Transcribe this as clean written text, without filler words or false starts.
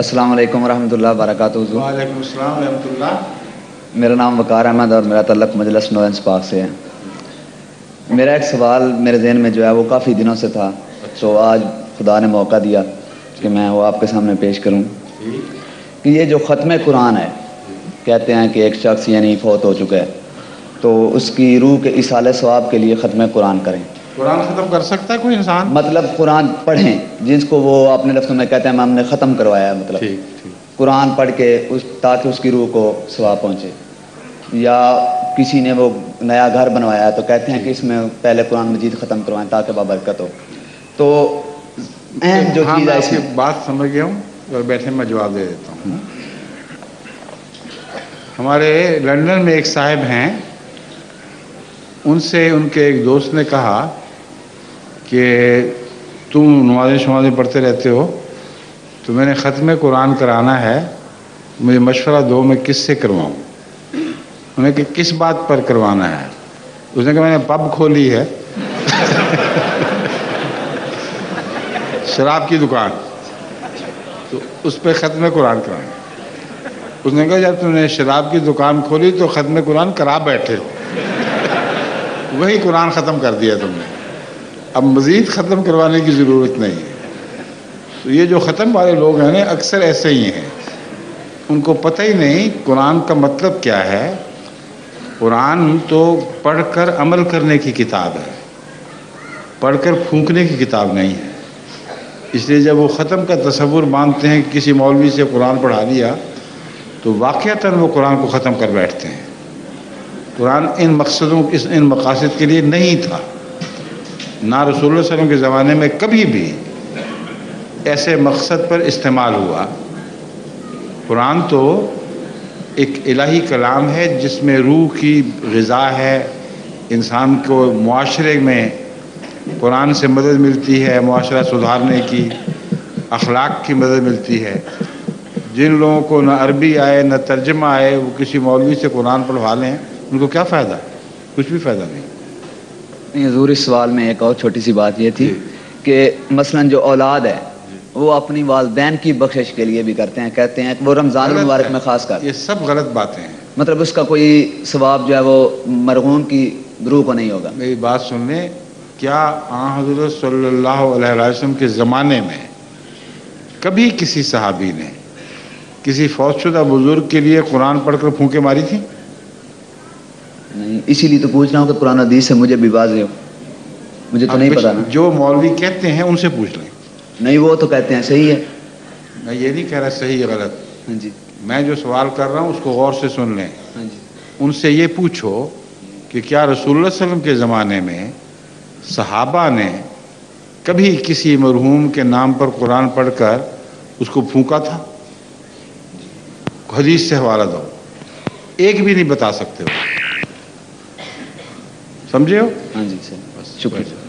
السلام علیکم ورحمۃ اللہ وبرکاتہ حضور۔ وعلیکم السلام ورحمۃ اللہ۔ میرا نام وقار احمد اور میرا تعلق مجلس نور پاک سے ہے۔ میرا ایک سوال میرے ذہن میں جو ہے وہ کافی دنوں سے تھا، تو آج خدا نے موقع دیا کہ میں وہ آپ کے سامنے پیش کروں کہ یہ جو ختم قرآن ہے، کہتے ہیں کہ ایک شخص یعنی فوت ہو چکا ہے تو اس کی روح کے ایصال ثواب کے لیے ختم قرآن کریں۔ قرآن ختم کر سکتا ہے کوئی انسان؟ مطلب قرآن پڑھیں، جس کو وہ اپنے لفظوں میں کہتے ہیں ہم نے ختم کروایا ہے، مطلب قرآن پڑھ کے تاکہ اس کی روح کو ثواب پہنچے۔ یا کسی نے وہ نیا گھر بنوایا ہے تو کہتے ہیں کہ اس میں پہلے قرآن مجید ختم کروائیں تاکہ بابرکت ہو۔ تو اہم جو چیز ہے، اس کی بات سمجھ گیا ہوں اور بیٹھے میں جواب دے دیتا ہوں۔ ہمارے لندن میں ایک صاحب ہیں، ان سے ان کے ایک دوست نے کہا کہ تم نمازیں پڑھتے رہتے ہو تو میں نے ختم قرآن کرانا ہے، مجھے مشورہ دو میں کس سے کرواؤں۔ انہوں نے کہ کس بات پر کروانا ہے؟ اس نے کہا میں نے پب کھولی ہے شراب کی دکان، تو اس پہ ختم قرآن کرانا۔ اس نے کہا جب تم نے شراب کی دکان کھولی تو ختم قرآن کرا بیٹھے ہو، وہی قرآن ختم کر دیا تم نے، اب مزید ختم کروانے کی ضرورت نہیں ہے۔ تو یہ جو ختم والے لوگ ہیں نا، اکثر ایسے ہی ہیں، ان کو پتہ ہی نہیں قرآن کا مطلب کیا ہے۔ قرآن تو پڑھ کر عمل کرنے کی کتاب ہے، پڑھ کر پھونکنے کی کتاب نہیں ہے۔ اس لیے جب وہ ختم کا تصور مانتے ہیں کہ کسی مولوی سے قرآن پڑھا دیا تو واقعتاً وہ قرآن کو ختم کر بیٹھتے ہیں۔ قرآن ان مقاصد کے لیے نہیں تھا، نہ رسول اللہ صلی اللہ علیہ وسلم کے زمانے میں کبھی بھی ایسے مقصد پر استعمال ہوا۔ قرآن تو ایک الہی کلام ہے جس میں روح کی غذا ہے، انسان کو معاشرے میں قرآن سے مدد ملتی ہے، معاشرہ سدھارنے کی، اخلاق کی مدد ملتی ہے۔ جن لوگوں کو نہ عربی آئے نہ ترجمہ آئے، وہ کسی مولوی سے قرآن پڑھوا لیں، ان کو کیا فائدہ؟ کچھ بھی فائدہ نہیں۔ حضور اس سوال میں ایک اور چھوٹی سی بات یہ تھی کہ مثلا جو اولاد ہے وہ اپنی والدین کی بخشش کے لیے بھی کرتے ہیں، کہتے ہیں کہ وہ رمضان المبارک میں خاص کر، یہ سب غلط باتیں ہیں۔ مطلب اس کا کوئی ثواب جو ہے وہ مرحوم کی روح کو نہیں ہوگا۔ میری بات سن لیں، کیا آن حضرت صلی اللہ علیہ وسلم کے زمانے میں کبھی کسی صحابی نے کسی فوت شدہ بزرگ کے لیے قرآن پڑھ کر پھونکے ماری تھی؟ نہیں، اسی لیے تو پوچھ رہا ہوں کہ قرآن حدیث سے مجھے بھی واضح ہو، مجھے تو نہیں پتا نا۔ جو مولوی کہتے ہیں ان سے پوچھ لیں۔ نہیں، وہ تو کہتے ہیں صحیح ہے۔ میں یہ نہیں کہہ رہا صحیح ہے غلط، ہاں جی، میں جو سوال کر رہا ہوں اس کو غور سے سن لیں۔ ہاں جی، ان سے یہ پوچھو کہ کیا رسول اللہ صلی اللہ علیہ وسلم کے زمانے میں صحابہ نے کبھی کسی مرحوم کے نام پر قرآن پڑھ کر اس کو پھونکا تھا؟ حدیث سے حوالہ دو، ایک بھی نہیں بتا سکتے ہو، سمجھے ہو؟ ہاں جی، بس شکریہ۔